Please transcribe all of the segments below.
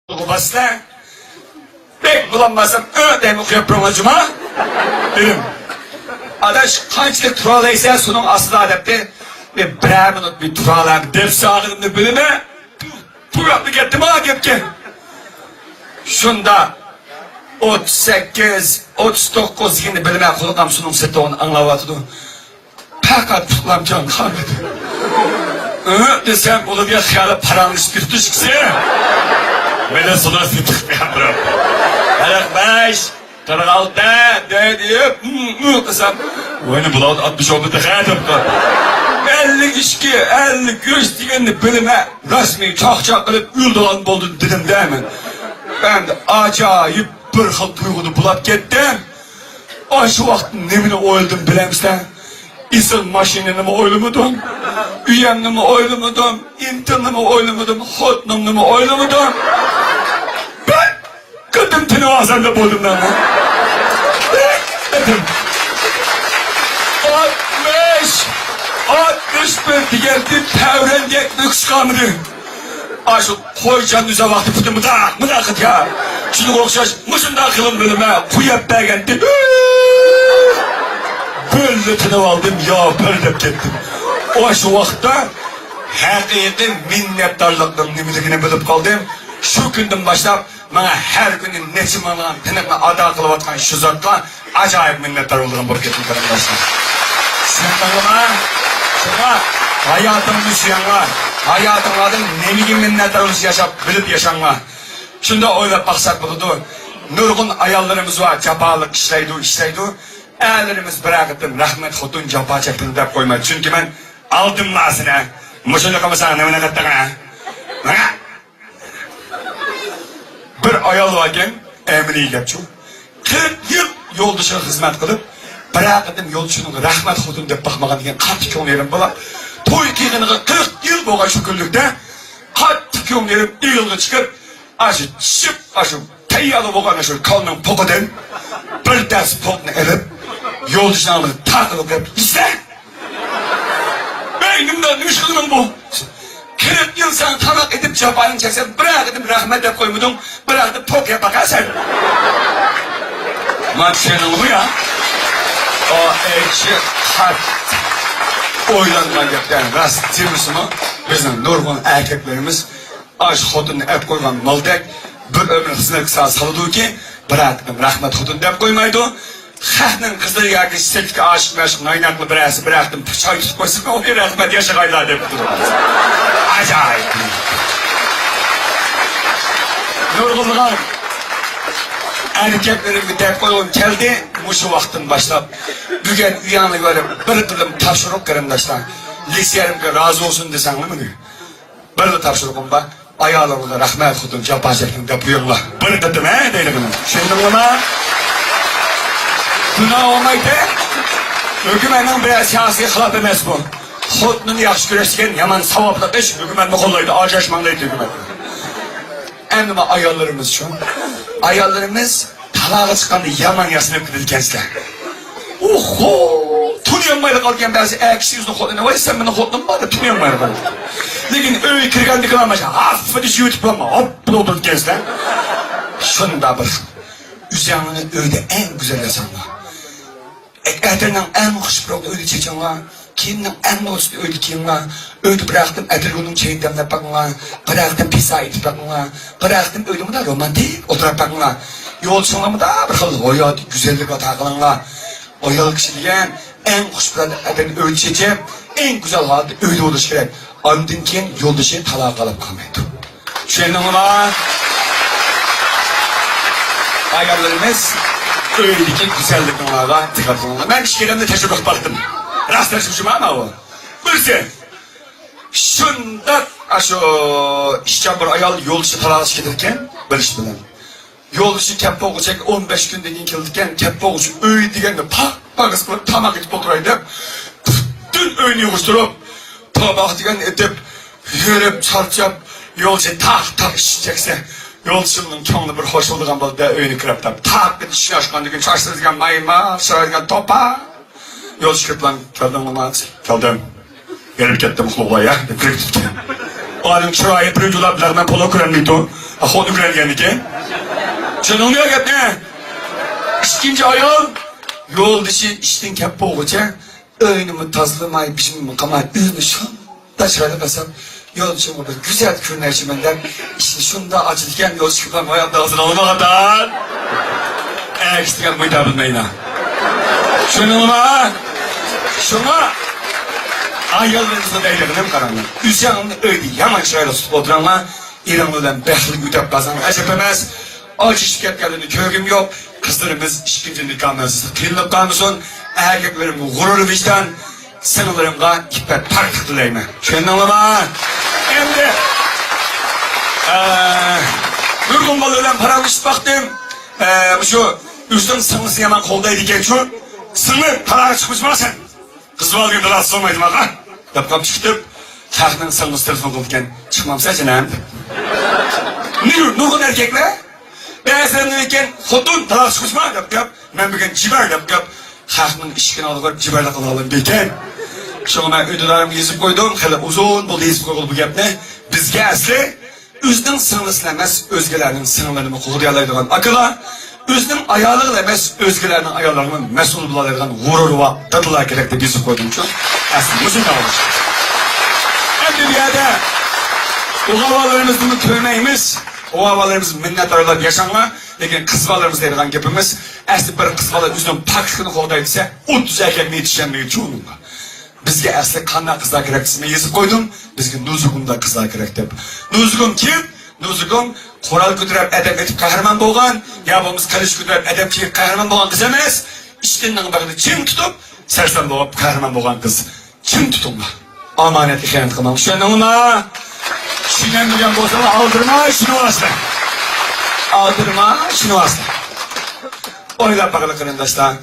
Basla. Ben bulanmasam ödem okuyup bromacıma. Dedim. Adaş kaçlık turalaysa sonun aslı adepte ve bir minut bir turalar ders sağlığımda bölüme turaklı gittim ha gepke. Şunda 38-39 yeni bölüme kullanam sunum sette onu anlavatıdı. Fakat tutlam can kalmadı. Desem onu bir xiyali paranı spirtu çıksa. Beni sonra sıtık bir yavrum. 45, 46, deyip, desem, oyunu bulan 60 oldu da xeydim. 52, 53 diyenli bölüme resmi çak kılıp üldolan boldu dedim değil mi? Ben de acayip bir xil duyğunu bulap gittim. O şu vaktin nemini oyldum bilemizden. İsim maşinini mi oylamudum? Üyemni mi oylamudum? İntinni mi oylamudum? Hotnumni mi oylamudum? Ben kıdım tini azanda buldum ben mi? Dedim. 61 digeldi tevrengek nükskamını. Aşık koycan düze vakti fıtı mıdak ya. Şunu okşaş mışında kılım bölüme kuyup beğendi. Böyle tını aldım ya perdep gittim. O şu vakta hakiki minnettarlıktan nimiligini bilip kaldım. Şu günden başlap bana her günün neçim alan tınıkla ada kılıp atkan şu zatla acayip minnettar olduğum bu gittim arkadaşlar. Sen bana şuna hayatımı süyanlar, hayatımladın nemigi minnettar oluş yaşap bilip yaşanlar. Şunda oylap baksak buldu. Nurgun ayallarımız var, capalık işleydi. Ellerimiz bırakıttım, rahmet hotun capa çektim deyip koymadı. Çünkü ben aldım lazına. Muşunu kamasana nemine kattın ha. Bir ayal varken emri geçiyor. 40 yıl yol dışı hizmet kılıp bırakıttım yol dışının rahmet hotun deyip bakmagan diyen katı könglerim bula. Toy kiyiniga 40 yıl boğay şükürlükte katı könglerim yılga çıkıp aşı çıp aşı teyyalı boğan aşı kalının pokudan bir ders pokunu elip yol dışına alıp takılıp hep işte beynimden müşkülüm bu. 40 yıl sen tamak edip cevabını çeksen bırakıdım rahmet de koymudum bırakıdım pokuya bakarsan. Madşenin bu ya. O ekşi kat oylanmayacaklar rast cimrisimi bizim nurgun erkeklerimiz aş hodunu hep koygan maldek bir ömrü hızına kısa salıdı ki bıraktım rahmet hodunu hep koymaydı. Xahның kızları yargı setki aşık meşk naynaklı birası bıraktım çay tutup koysun o bir rahmet yaşagaylar deyip durmaz. Acayip. Nurgulluğum erkeklerimi deyip koyun geldi bu vaktin başlap bugün uyanı görüp bir dilim tavşırık kırımdaşlar liseyerimge razı olsun desen mi mi? Bir de tavşırıkım var ayağlarımda rahmet kudum cevap çektim de buyurlar bir dedim he değil mi? Şimdi buna günah olmaydı. Hükümetin biraz siyasi xilaf emas bu. Xudni yaxshi kurashgan yaman savobli ish hükümetni qo'llaydi, ajrashmanglaydi hükümet. Endi ayollarimiz şu. Ayollarimiz talağa chiqqanda yaman yasinib ketgan. Oho! Tunyanmayla qolgan ba'zi kishi yuzni qo'lini voy sen meni xo'tnim bor deb tunyanmayla qoldi. Lekin uy kirganda qilamacha, affidi yutib qolma, hop bunu o'tirgansan. Shunda bir üzerine öyle en güzel yasanlar. Edir'nin en hoş bıraktı öyle çeçen var. Kiminin en hoş öyle kim var. Öyle bıraktım Edir'in çeyinden de bakın var. Bıraktım pisa edip bakın var. Bıraktım öyle mi de romantik oturup bakın var. Yol sonunda da bir kıl hayat güzellik atakılan var. O yıl kişiliğin en hoş bıraktı Edir'in öyle çeçen. En güzel halde öyle oluş gerek. Andın ki yol dışı talak alıp kalmaydı. Şöyle var. Ayarlarımız öyleki güzellik onlara dikkat onlara. Ben işlerimde tecrübe baktım. Rastlaşmışım ama o. Birisi. Şunda şu işçen bir ayal yol dışı talaş giderken bir iş bilen. Yol dışı keppe okuyacak 15 gün deyin kildikken keppe okuyacak öyle diyen de pak ıskılıp tamak edip oturaydı. Dün öyle yokuşturup tamak diyen edip yürüp çarpacak yol dışı tak işecekse. Yolçunun çoğunu bir hoş olduğum da öyle kırıp da tak bir dişini açkan gün çarşıdırken mayma, şarayken topa. Yolcu kırplan geldim ama geldim. Gelip gittim kulağaya, kırıp gittim. Onun çırayı bir ucula bilir ben polo kıran mıydı? Ahonu gelgenike. Canılmıyor gep ne? İkinci ayol, yol dışı işten kep boğuca, öynümü tazlamay, biçimimi kamay, üzümü şun, da şöyle basam, yol dışı burada güzel kürüner çimenler, işin şunda acıdıken yol çıkılan ayağımda hazır olma kadar. İşten buyda bilmeyin ha. Şununla, şuna, ayollarınızı değerlerim karanlık. Üzyanını öyle yaman şöyle tutup oturanlar, İranlı'dan behli güdep kazan, acep emez. Acı şirketlerinde köyüm yok. Kızlarımız işkincinin kanlısı, kıyılıp kanlısın. Erkeklerim gurur vicdan, sınırlarımda ippet park dileyme. Şöyle anlama. Şimdi, Nurgun balığından paramış baktım. Şu üstün sınırlısı yaman koldaydı geçiyor. Sınır para çıkmış mı sen? Kız balığında rahatsız olmaydım ha. Yapkap çıktım. Kalkının sınırlısı telefon olurken çıkmam sadece ne? Nurgun erkekler? Ben seninleyken hotun talak çıkışma yap. Ben bugün ciber yap. Halkının işkini alıp ciberle kalalım deyken. Şuna ben ödülerimi yazıp koydum. Hele uzun bol yazıp koyuldu bu gap ne? Bizge asli özünün sınırlısını emez, özgelerinin sınırlarını koruyalaydıgan akıla, özünün ayarlığıyla emez, özgelerinin ayarlarını mesul bulalaydıgan gururu ve tadılar gerek de yazıp koydum çok. Aslında uzun kalmış. Hem bir yerde o havalarımızın köymeğimiz, o havalarımız minnettarlar yaşanma, lekin kızbalarımız deyilgan gepimiz, asli bir kızbalar üzünün pakışkını koğdaydısa, 30 erkekine yetişenmeyi çoğunluğunda. Bizge asli kandan kızlar gerektisine yazıp koydum, bizge Nuzugum'da kızlar gerek deyip. Nuzugum kim? Nuzugum, koral güdürep edem etip kahraman boğan, yabımız kılıç güdürep edem çekip kahraman boğan kız emez, işkinden bağını çim tutup, sersen boğup kahraman boğan kız. Çim tutumla. Amaneti kıyamet kılmam. Şöyle ona. Şünen milyon bozala aldırma, şunu asla. Aldırma, şunu asla. Oylap bakalım arkadaşlar.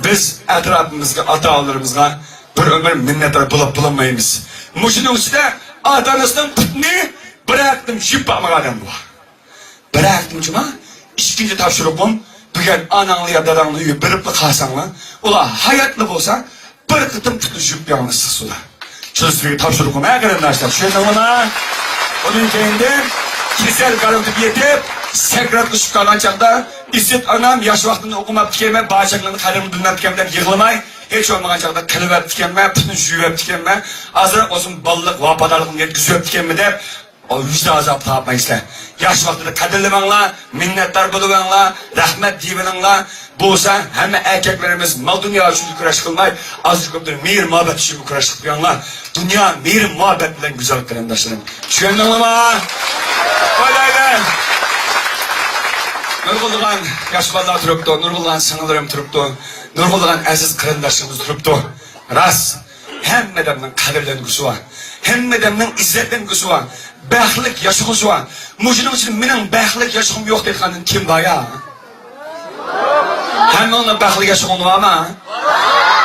Biz etrafımızda, ata-oğullarımızga bir ömür minnettar bulup bulunmayımız. Muşunun içinde atanızdan putni bıraktım jüp ama adam bu. Bıraktım cuma, ikinci tavşırıkım, bugün ananlı ya dadanlı üyü biripli kalsanla, ola hayatlı bolsa, bir kıtım putni jüp yanlışsız suda. Çözümü tavşırıkım, arkadaşlar, şöyle ona. Onun keyinde kişisel garanti yetip, sekret kuşup kalan çağda, İzzet anam yaş vaktinde okumap tükeme, bağışaklarını kalemi dinler tükemden yığılmay, hiç olmayan çağda kılıver tükeme, pütün jüvep tükeme, azırak olsun ballık, vapadarlıkın yetküzüp tükeme de, o vicdan azapı yapma işte. Yaş vaktinde kadirlimanla, minnettar buluvanla, rahmet divininla, bulsa hem erkeklerimiz mal dünya için kuraş kılmay, azıcık öptür mihir muhabbet için kuraş kılmayanlar, dünya mihir muhabbet bilen güzel kırındaşlarım. Şöyle anlama. Öyle. Nurgulluğun yaş ballar turuptu, Nurgulluğun sınırlarım turuptu, Nurgulluğun aziz kırındaşlarımız turuptu. Ras, hem medemden kadirlengüsü var, hem medemden izzetlengüsü var, behlik yaşıgısı var. Muşunun için benim behlik yaşıgım yok dediğinin kim var ya? Hem onunla behlik yaşıgım var mı?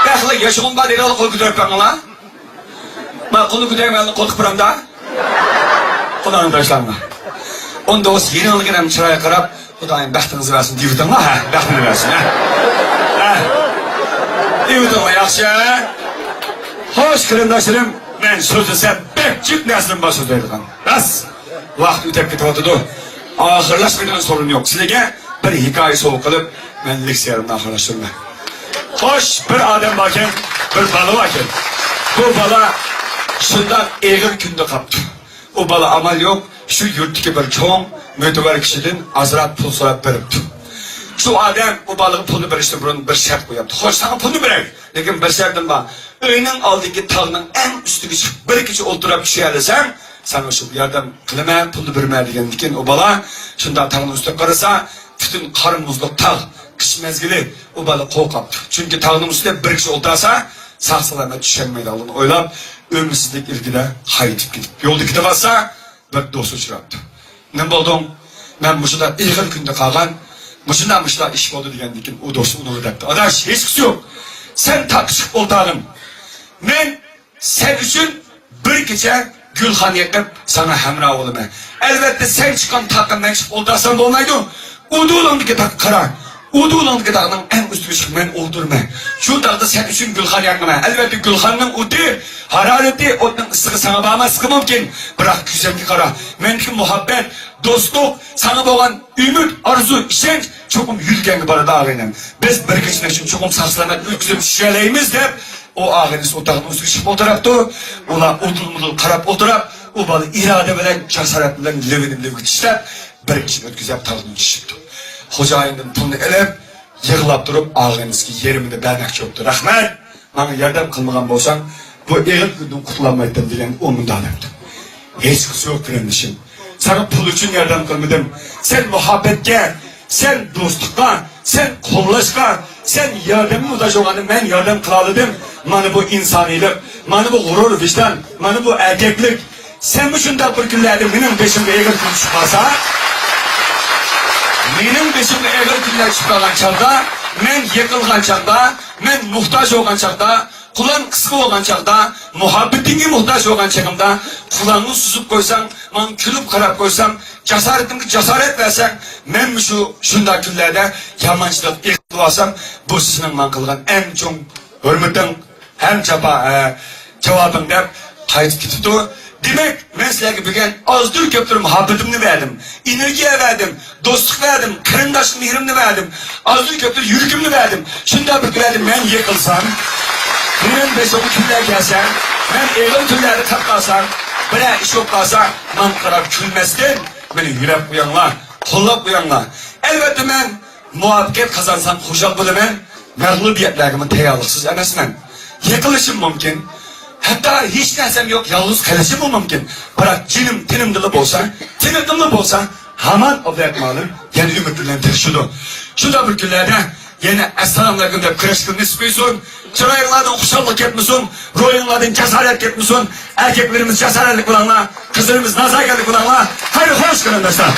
Behlik yaşıgım var dedi, onu kol güdürüp ben ona. Ben kolu güdürüp ben kol kıpıramda. Kulağını taşlanma. Onda o yeni alıgıram çıraya karab, Kudayım bəxtinizi versin, divitin la, hə, bəxtini versin, hə. Divitin la, yaxşı, hə. Hoş kırındaşlarım, ben sözlüse bekçik neslim başı deyilgan. Ras, vaxt ötep gitip oturdu. Ahırlaşmadan sorun yok. Sizge bir hikaye soğuk kılıp, ben leksiyerimde ahırlaştırma. Hoş bir adam varken, bir balı varken, bu bala şundan eğir günde kaptı. O bala amal yok, şu yurttaki bir çoğun, müteber kişiden azrat pul sorap veripti. Şu adam o balığı pulunu verişti burun bir şart koyaptı. Hoş sana pulunu verek. Lekin bir şartım var. Öyünün aldaki tağının en üstüne çıkıp bir kişi oturup bir şey alırsan, sana şu yardım kılma pulunu verme degen diken o bala, şunda tağının üstüne karasa, bütün karın buzluk tağ, kış mezgili o balığı kol kaptı. Çünkü tağının üstüne bir kişi oturasa, sağ salamet düşenmeydi alın. Oylap, ömürsüzlük ilgide hayıtıp gidip. Yolda gidip alsa, bir dostu uçuraptı. Ne buldum? Ben bu şurada ilgin günde kalgan, Muşundan iş oldu diyendikin o dostu onu ödepti. Adaş hiç kısı yok. Sen takışıp oltanım. Ben sen için bir gece Gülhan yakıp sana hemra oğlum. Elbette sen çıkan takım ben çıkıp oltarsan olmaydı. Uduğulandaki tak kara. Uduğulandaki dağının en üstü çıkıp ben oldurma. Şu dağda sen için Gülhan yakma. Elbette Gülhan'ın udu, harareti, onun ısığı sana bağma sıkı mümkün. Bırak güzellik kara. Menki muhabbet, dostluk, sana boğan ümit, arzu, işenç çokum yürgengi barada ağayla. Biz bir geçmek için çokum sarsılamak ülküzüp şişeleyimiz deyip o ağayınız otağın üstü çıkıp oturaptı. Ola udul karap oturap o balı irade bilen, cesaret bilen levinim işlep bir geçin ötküzüp tağının çıktı. Hocayının pulunu elep yığılap durup ağayınız ki yerimde bernek çöktü. Rahmet, bana yardım kılmagan bolsan bu eğil gündün kutulanmaydım diyen onun da alemdi. Hiç kısı yok direnişim. Sana pul için yardım kılmadım. Sen muhabbetke, sen dostlukka, sen kollaşka, sen yardımı muhtaç olanı ben yardım kılalıdım. Bana bu insanilik, bana bu gurur vicdan, bana bu erkeklik. Sen mi şunda bir günlerde benim peşimde eğil gün çıkmasa, benim peşimde eğil günler çıkmagan çağda, ben yıkılgan çağda, ben muhtaç olan çağda, kulağın kısık olan çağda, muhabbetinge muhtaç olan çağımda, kulağını susup koysam, man külüp karap koysam, cesaretimki cesaret versen, ben şunda günlerde yamançılık iktilasam, bu sizin man kılgan en çok hürmetin, hem cevabın der, kayıt gitdi. Demek ben sizlerge bilgen azdır köptür muhabbetimni verdim, enerjiye verdim, dostluk verdim, kırındaşlık mihrimni verdim, azdır köptür yürükümni verdim. Şunda bir gülerdim ben yıkılsam, benim beşoğlu küller gelsen, ben eğil tülleri taplasam, bire iş yok kalsa, man karab külmezken, beni yürek uyanla, kollap uyanla. Elbette ben muhabbet kazansam, hoşal bulumen, mağlubiyetlerimi teyalıksız emesmen. Yıkılışım mümkün. Hatta hiç dersem yok, yalnız kalışım mı mümkün? Bırak cinim, tinim dili bolsa, tinim dili bolsa, haman o bırakmalım, yani ümitlendirişidu. Şunda bir günlerde, yine Esselamualeyküm deyip kırışkın nispiysun, çırayınlardan kuşallık etmişsin, royunlardan cesaret etmişsin, erkeklerimiz cesaretlik bulanlar, kızlarımız nazakerlik bulanlar, hayır hoş geldin dostlar.